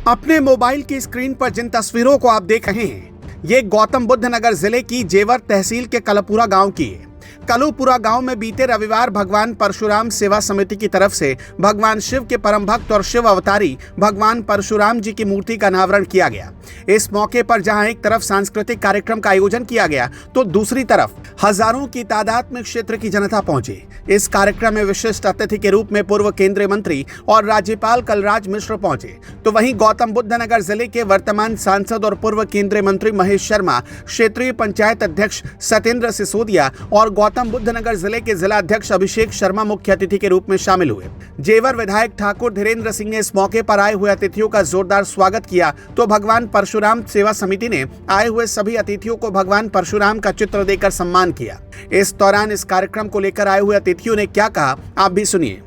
अपने मोबाइल की स्क्रीन पर जिन तस्वीरों को आप देख रहे हैं, ये गौतम बुद्ध नगर जिले की जेवर तहसील के कलपुरा गांव की है। कलुपुरा गांव में बीते रविवार भगवान परशुराम सेवा समिति की तरफ से भगवान शिव के परम भक्त और शिव अवतारी भगवान परशुराम जी की मूर्ति का अनावरण किया गया। इस मौके पर जहां एक तरफ सांस्कृतिक कार्यक्रम का आयोजन किया गया, तो दूसरी तरफ हजारों की तादाद में क्षेत्र की जनता पहुंची। इस कार्यक्रम में विशिष्ट अतिथि के रूप में पूर्व केंद्रीय मंत्री और राज्यपाल कलराज मिश्र पहुंचे, तो वहीं गौतम बुद्ध नगर जिले के वर्तमान सांसद और पूर्व केंद्रीय मंत्री महेश शर्मा, क्षेत्रीय पंचायत अध्यक्ष सत्येंद्र सिसोदिया और गौतम बुद्ध नगर जिले के जिला अध्यक्ष अभिषेक शर्मा मुख्य अतिथि के रूप में शामिल हुए। जेवर विधायक ठाकुर धीरेन्द्र सिंह ने इस मौके पर आए हुए अतिथियों का जोरदार स्वागत किया, तो भगवान परशुराम सेवा समिति ने आए हुए सभी अतिथियों को भगवान परशुराम का चित्र देकर सम्मान किया। इस दौरान इस कार्यक्रम को लेकर आए हुए अतिथियों ने क्या कहा, आप भी सुनिए।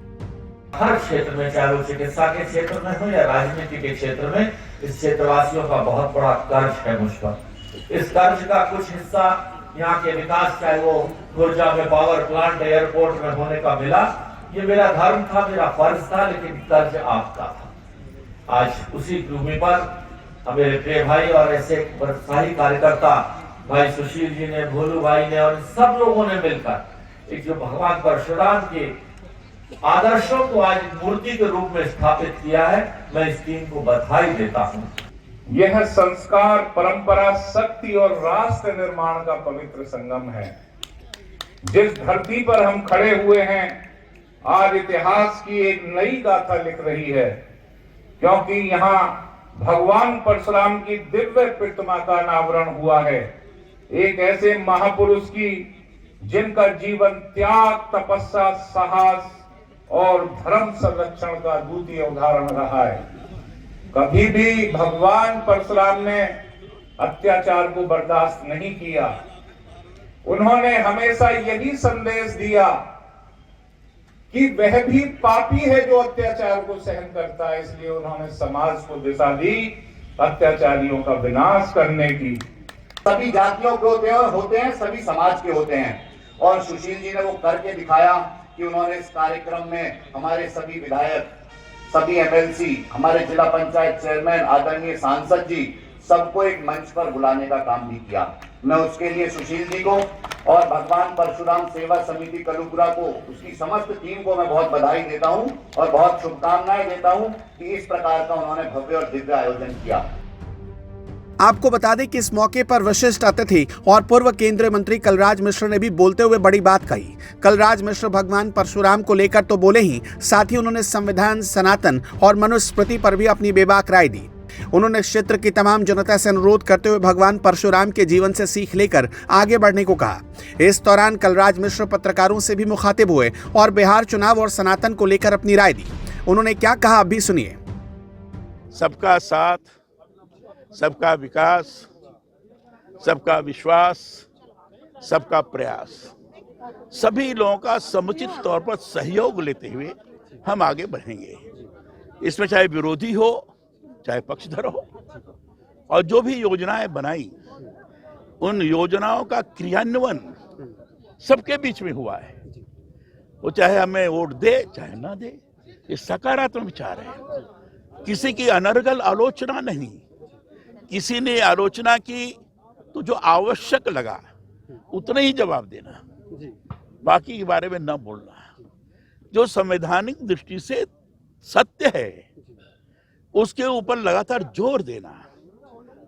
हर क्षेत्र में, चाहे वो चिकित्सा के क्षेत्र में हो या राजनीति के क्षेत्र में, इस क्षेत्रवासियों का बहुत बड़ा कर्ज है मुझ पर। इस कर्ज का कुछ हिस्सा यहाँ के विकास, चाहे वो खुर्जा में पावर प्लांट, एयरपोर्ट में होने का मिला, ये मेरा धर्म था, मेरा फर्ज था, लेकिन कर्ज आपका था। आज उसी भूमि पर मेरे प्रिय भाई और ऐसे उत्साही कार्यकर्ता भाई सुशील जी ने, भोलू भाई ने और सब लोगों ने मिलकर एक जो भगवान परशुराम के आदर्शों को आज मूर्ति के रूप में स्थापित किया है, मैं इस टीम को बधाई देता हूं। यह संस्कार, परंपरा, शक्ति और राष्ट्र निर्माण का पवित्र संगम है। जिस धरती पर हम खड़े हुए हैं, आज इतिहास की एक नई गाथा लिख रही है, क्योंकि यहाँ भगवान परशुराम की दिव्य प्रतिमा का अनावरण हुआ है। एक ऐसे महापुरुष की जिनका जीवन त्याग, तपस्या, साहस और धर्म संरक्षण का द्वितीय उदाहरण रहा है। कभी भी भगवान परशुराम ने अत्याचार को बर्दाश्त नहीं किया। उन्होंने हमेशा यही संदेश दिया कि वह भी पापी है जो अत्याचार को सहन करता है, इसलिए उन्होंने समाज को दिशा दी अत्याचारियों का विनाश करने की। सभी जातियों के होते हैं, सभी समाज के होते हैं, और सुशील जी ने वो करके दिखाया कि उन्होंने इस कार्यक्रम में हमारे सभी विधायक, सभी एमएलसी, हमारे जिला पंचायत चेयरमैन, आदरणीय सांसद जी, सबको एक मंच पर बुलाने का काम भी किया। मैं उसके लिए सुशील जी को और भगवान परशुराम सेवा समिति कलुपुरा को, उसकी समस्त टीम को मैं बहुत बधाई देता हूं और बहुत शुभकामनाएं देता हूं कि इस प्रकार का उन्होंने भव्य और दिव्य आयोजन किया। आपको बता दें कि इस मौके पर विशिष्ट अतिथि और पूर्व केंद्रीय मंत्री कलराज मिश्र ने भी बोलते हुए बड़ी बात कही। कलराज मिश्र भगवान परशुराम को लेकर तो बोले ही, साथ ही उन्होंने संविधान, सनातन और मनुस्मृति पर भी अपनी बेबाक राय दी। उन्होंने क्षेत्र की तमाम जनता से अनुरोध करते हुए भगवान परशुराम के जीवन से सीख लेकर आगे बढ़ने को कहा। इस दौरान कलराज मिश्र पत्रकारों से भी मुखातिब हुए और बिहार चुनाव और सनातन को लेकर अपनी राय दी। उन्होंने क्या कहा, आप भी सुनिए। सबका साथ, सबका विकास, सबका विश्वास, सबका प्रयास, सभी लोगों का समुचित तौर पर सहयोग लेते हुए हम आगे बढ़ेंगे। इसमें चाहे विरोधी हो, चाहे पक्षधर हो, और जो भी योजनाएं बनाई, उन योजनाओं का क्रियान्वयन सबके बीच में हुआ है। वो चाहे हमें वोट दे, चाहे ना दे, ये सकारात्मक विचार है। किसी की अनर्गल आलोचना नहीं। किसी ने आलोचना की तो जो आवश्यक लगा उतना ही जवाब देना, बाकी के बारे में न बोलना। जो संवैधानिक दृष्टि से सत्य है उसके ऊपर लगातार जोर देना।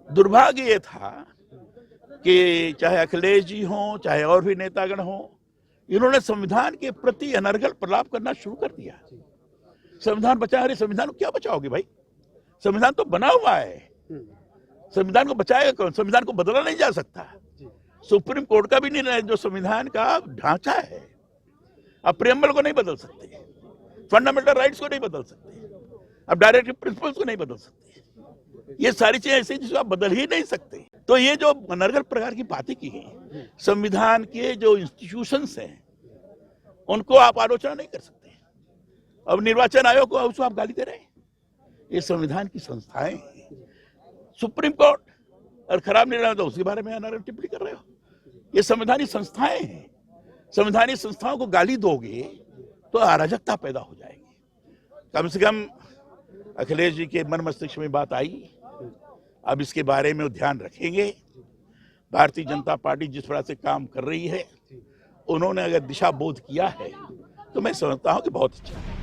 दुर्भाग्य ये था कि चाहे अखिलेश जी हों, चाहे और भी नेतागण हों, इन्होंने संविधान के प्रति अनर्गल प्रलाप करना शुरू कर दिया। संविधान बचा, अरे संविधान को क्या बचाओगे भाई? संविधान तो बना हुआ है, संविधान को बचाएगा कौन? संविधान को बदला नहीं जा सकता। सुप्रीम कोर्ट का भी निर्णय जो संविधान का ढांचा है, अब प्रियम्बल को नहीं बदल सकते, फंडामेंटल राइट्स को नहीं बदल सकते, अब डायरेक्टिव प्रिंसिपल्स को नहीं बदल सकते। ये सारी चीजें ऐसी जिसको आप बदल ही नहीं सकते। तो ये जो अनर्गल प्रकार की बातें की हैं, संविधान के जो इंस्टीट्यूशंस हैं उनको आप आलोचना नहीं कर सकते। अब निर्वाचन आयोग को उसको आप गाली दे रहे हैं। ये संविधान की संस्थाएं हैं। सुप्रीम कोर्ट और खराब निर्णय तो उसके बारे में अनर्गल टिप्पणी कर रहे हो। ये संवैधानिक संस्थाएं हैं। संवैधानिक संस्थाओं को गाली दोगे तो अराजकता पैदा हो जाएगी। कम से कम अखिलेश जी के मन मस्तिष्क में बात आई, अब इसके बारे में वो ध्यान रखेंगे। भारतीय जनता पार्टी जिस तरह से काम कर रही है, उन्होंने अगर दिशा बोध किया है तो मैं समझता हूं कि बहुत अच्छा है।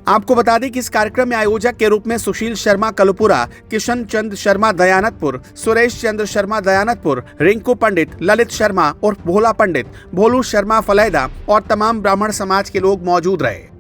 आपको बता दें कि इस कार्यक्रम में आयोजक के रूप में सुशील शर्मा कलुपुरा, किशन चंद्र शर्मा दयानतपुर, सुरेश चंद्र शर्मा दयानतपुर, रिंकू पंडित, ललित शर्मा और भोला पंडित, भोलू शर्मा फलैदा और तमाम ब्राह्मण समाज के लोग मौजूद रहे।